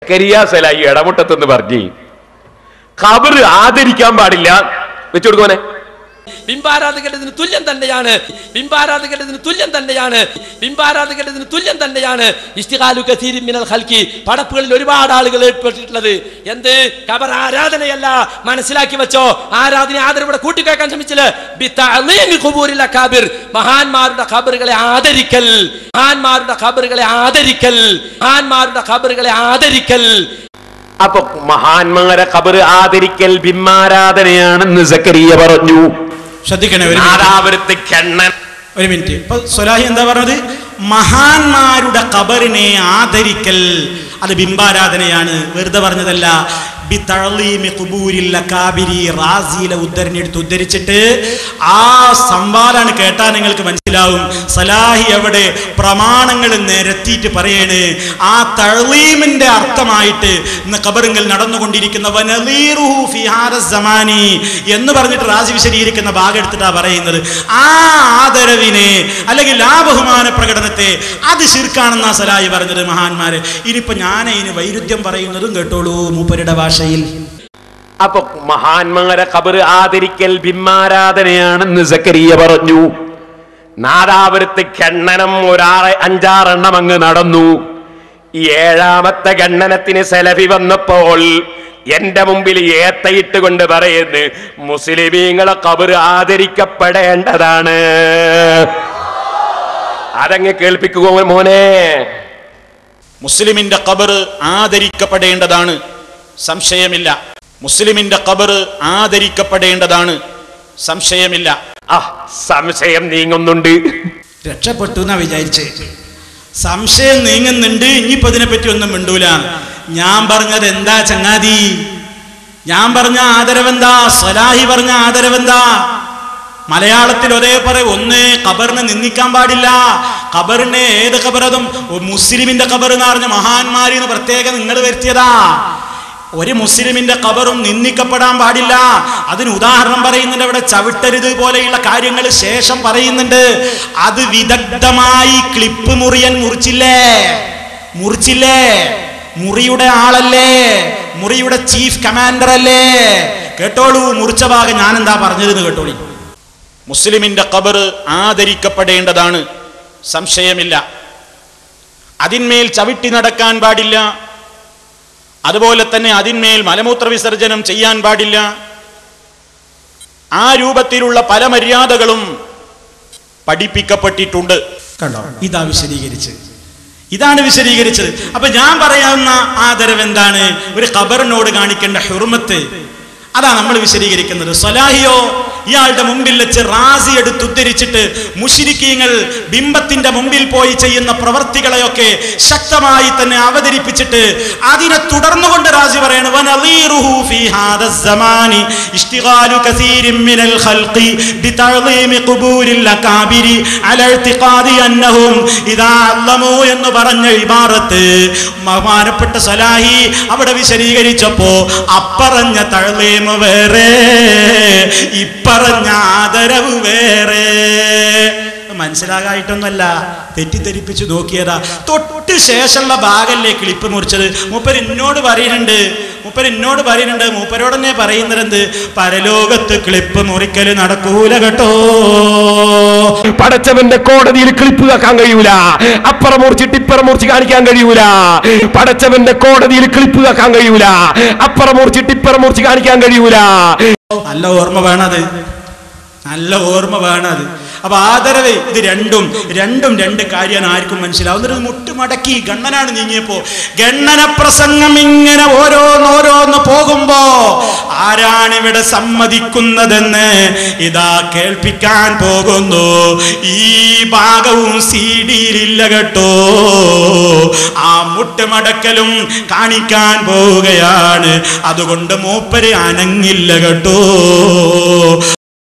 കരിയാസലായി ഇടമുട്ടത്തെന്ന് പറഞ്ഞ് ഖബർ ആദരിക്കാൻ പാടില്ല വെച്ചു കൊടുക്കോനെ. ബിംബാരാധകരുടേതിന് തുല്യം തന്നെയാണ്, ബിംബാരാധകരുടേതിന് തുല്യം തന്നെയാണ്, ബിംബാരാധകരുടേതിന് തുല്യം തന്നെയാണ് ഇസ്തിഖാലു കസീരിൻ മിനൽ ഖൽഖി, പടപ്പുകളിൽ ഒരുപാട് ആളുകൾ ഏർപ്പെട്ടിട്ടുള്ളത്. എന്ത് ഖബർ ആരാധനയല്ല, മനസ്സിലാക്കി വെച്ചോ. ആരാധന ആദരവിടെ കൂട്ടിക്കേക്കാൻ ശ്രമിച്ചില്ല. ബിതഅലീമി ഖുബൂരിൽ അകാബിർ, മഹാന്മാരുടെ ഖബറുകളെ ആദരിക്കൽ, മഹാന്മാരുടെ ഖബറുകളെ ആദരിക്കൽ, മഹാന്മാരുടെ ഖബറുകളെ ആദരിക്കൽ. അപ്പൊ മഹാന്മാരെ ഖബർ ആദരിക്കൽ ബിംബാരാധനയാണെന്ന് സക്കരിയ പറഞ്ഞു. ശ്രദ്ധിക്കണേ, ഒരു മിനിറ്റ്. ഇപ്പൊ സ്വലാഹി എന്താ പറഞ്ഞത്? മഹാന്മാരുടെ ഖബറിനെ ആദരിക്കൽ അത് ബിംബാരാധനയാണ്. വെറുതെ പറഞ്ഞതല്ല. റാസിയിലെ ഉദ്ധരണി എടുത്ത് ഉദ്ധരിച്ചിട്ട് ആ സംവാദമാണ് കേട്ടാൽ നിങ്ങൾക്ക് മനസ്സിലാവും. സലാഹി അവിടെ പ്രമാണങ്ങൾ നിരത്തിയിട്ട് പറയാണ്. ആ തഅ്ലീമിന്റെ അർത്ഥമായിട്ട് ഇന്ന് ഖബറുകൾ നടന്നുകൊണ്ടിരിക്കുന്ന വനളീറുഹു ഫീ ഹാദ സമാനി എന്ന് പറഞ്ഞിട്ട് റാസി വിശദീകരിക്കുന്ന ഭാഗം എടുത്തിട്ടാണ് പറയുന്നത്. ആ ആദരവിനെ അല്ലെങ്കിൽ ആ ബഹുമാന പ്രകടനത്തെ അത് ശിർക്കാണെന്നാ സലാഹി പറഞ്ഞത് മഹാന്മാരെ. ഇനിയിപ്പോ ഞാൻ ഇതിന് വൈരുദ്ധ്യം പറയുന്നതും കേട്ടോളൂ മൂപ്പരുടെ ഭാഷയിൽ. അപ്പൊ മഹാന്മാരെ ഖബർ ആദരിക്കൽ ബിംബാരാധനയാണെന്ന് സക്കരിയ പറഞ്ഞു. നാദാപുരത്ത് ഖണ്ഡനം 5-6 എണ്ണം അങ്ങ് നടന്നു. 7ാമത്തെ ഖണ്ഡനത്തിന് സലഫി വന്നപ്പോൾ എന്റെ മുമ്പിൽ ഏത്തയിട്ട് കൊണ്ട് പറയുന്നു, മുസ്ലിമീങ്ങളെ ഖബർ ആദരിക്കപ്പെടേണ്ടതാണ്. അതങ്ങ് കേൾപ്പിക്കുക മോനെ. മുസ്ലിമിന്റെ ഖബർ ആദരിക്കപ്പെടേണ്ടതാണ്, സംശയമില്ല. മുസ്ലിമിന്റെ ഖബർ ആദരിക്കപ്പെടേണ്ടതാണ്, സംശയമില്ല. സംശയം നീങ്ങുന്നുണ്ട്. രക്ഷപ്പെട്ടു എന്നാ വിചാരിച്ചേ. സംശയം നീങ്ങുന്നുണ്ട്. ഇനിയിപ്പോ ഇതിനെപ്പറ്റി ഒന്നും മിണ്ടൂല. ഞാൻ പറഞ്ഞത് എന്താ ചങ്ങാതി? ഞാൻ പറഞ്ഞ ആദരവെന്താ? സ്വലാഹി പറഞ്ഞ ആദരവെന്താ? മലയാളത്തിൽ ഒരേ പറയും. ഒന്ന്, ഖബറിനെ നിന്ദിക്കാൻ പാടില്ല. ഖബറിനെ ഏത് ഖബറതും മുസ്ലിമിന്റെ ഖബർ എന്ന് പറഞ്ഞ മഹാന്മാരിന്ന് പ്രത്യേകം നിങ്ങൾ വരുത്തിയതാ. ഒരു മുസ്ലിമിന്റെ ഖബറും നിന്ദിക്കപ്പെടാൻ പാടില്ല. അതിന് ഉദാഹരണം പറയുന്നുണ്ട്. അവിടെ ചവിട്ടരുത് പോലെയുള്ള കാര്യങ്ങൾ ശേഷം പറയുന്നുണ്ട്. അത് വിദഗ്ധമായി ക്ലിപ്പ് മുറിച്ചില്ലേ? മുറിയുടെ ആളല്ലേ, മുറിയുടെ ചീഫ് കമാൻഡർ അല്ലേ? കേട്ടോളൂ, മുറിച്ച ഭാഗം ഞാൻ എന്താ പറഞ്ഞതെന്ന് കേട്ടോളൂ. മുസ്ലിമിന്റെ ഖബർ ആദരിക്കപ്പെടേണ്ടതാണ്, സംശയമില്ല. അതിന്മേൽ ചവിട്ടി നടക്കാൻ പാടില്ല. അതുപോലെ തന്നെ അതിന്മേൽ മലമൂത്ര വിസർജനം ചെയ്യാൻ പാടില്ല. ആ രൂപത്തിലുള്ള പല മര്യാദകളും പഠിപ്പിക്കപ്പെട്ടിട്ടുണ്ട്. കണ്ടോ, ഇതാണ് വിശദീകരിച്ചത്. അപ്പൊ ഞാൻ പറയാവുന്ന ആദരവ് എന്താണ്? ഒരു ഖബറിനോട് കാണിക്കേണ്ട ഹുർമത്ത്, അതാ നമ്മൾ വിശദീകരിക്കുന്നത്. സ്വലാഹിയോ ഇയാളുടെ മുമ്പിൽ വെച്ച് റാസി എടുത്ത് ഉദ്ധരിച്ചിട്ട് മുശ്രിക്കീങ്ങൾ ബിംബത്തിന്റെ മുമ്പിൽ പോയി ചെയ്യുന്ന പ്രവർത്തികളെയൊക്കെ ശക്തമായി തന്നെ അവതരിപ്പിച്ചിട്ട് അതിനെ തുടർന്നുകൊണ്ട് റാസി പറയാണ്, വനളീറുഹു ഫീ ഹാദ സമാനി ഇസ്തിഗാലു കസീരിൻ മിനൽ ഖൽഖി ബിതഅലീമി ഖുബൂരിൽ അകാബിരി അലാ ഇഅ്തിഖാദി അന്നഹും ഇദാ അല്ലമു എന്ന് പറഞ്ഞ ഇബാറത്ത് ബഹുമാനപ്പെട്ട സ്വലാഹി അവിടെ വിശദീകരിച്ചപ്പോ അപ്പറഞ്ഞ തഅലീം വേറെ, ഇപ്പറഞ്ഞ ആദരവ് വേറെ. മനസ്സിലാകായിട്ടൊന്നല്ല, തെറ്റിദ്ധരിപ്പിച്ചു നോക്കിയതാ. തൊട്ട് ശേഷമുള്ള ഭാഗല്ലേ ക്ലിപ്പ് മുറിച്ചത്. മൂപ്പര് എന്നോട് പറയുന്നുണ്ട്, മൂപ്പരോടന്നെ പറയുന്നത് എന്ത്? പരലോകത്ത് ക്ലിപ്പ് മുറിക്കല് നടക്കൂല കേട്ടോ. പടച്ചവന്റെ കോടതിയിൽ ക്ലിപ്പ് വെക്കാൻ കഴിയൂല. അപ്പുറം മുറിച്ചിട്ട് ഇപ്പുറം മുറിച്ച് കാണിക്കാൻ കഴിയൂല. പടച്ചവന്റെ കോടതിയിൽ ക്ലിപ്പ് വെക്കാൻ കഴിയൂല. അപ്പുറം മുറിച്ചിട്ട് ഇപ്പുറം മുറിച്ച് കാണിക്കാൻ കഴിയൂല. നല്ല ഓർമ്മ വേണത്. അപ്പൊ ആദരവ് ഇത് രണ്ടും രണ്ട് കാര്യമാണ്. ആർക്കും മനസ്സിലാവുന്നത് മുട്ടുമടക്കി ഗണ്ണനാണ് നീങ്ങിയപ്പോ ഗണ്ണന പ്രസംഗം ഇങ്ങനെ ഓരോന്നോരോന്ന് പോകുമ്പോ ആരാണ് ഇവിടെ സമ്മതിക്കുന്നതെന്ന് ഇതാ കേൾപ്പിക്കാൻ പോകുന്നു. ഈ ഭാഗവും CD-യിലില്ല കേട്ടോ. ആ മുട്ടുമടക്കലും കാണിക്കാൻ പോവുകയാണ്. അതുകൊണ്ട് മൂപ്പര് അനങ്ങില്ല കേട്ടോ.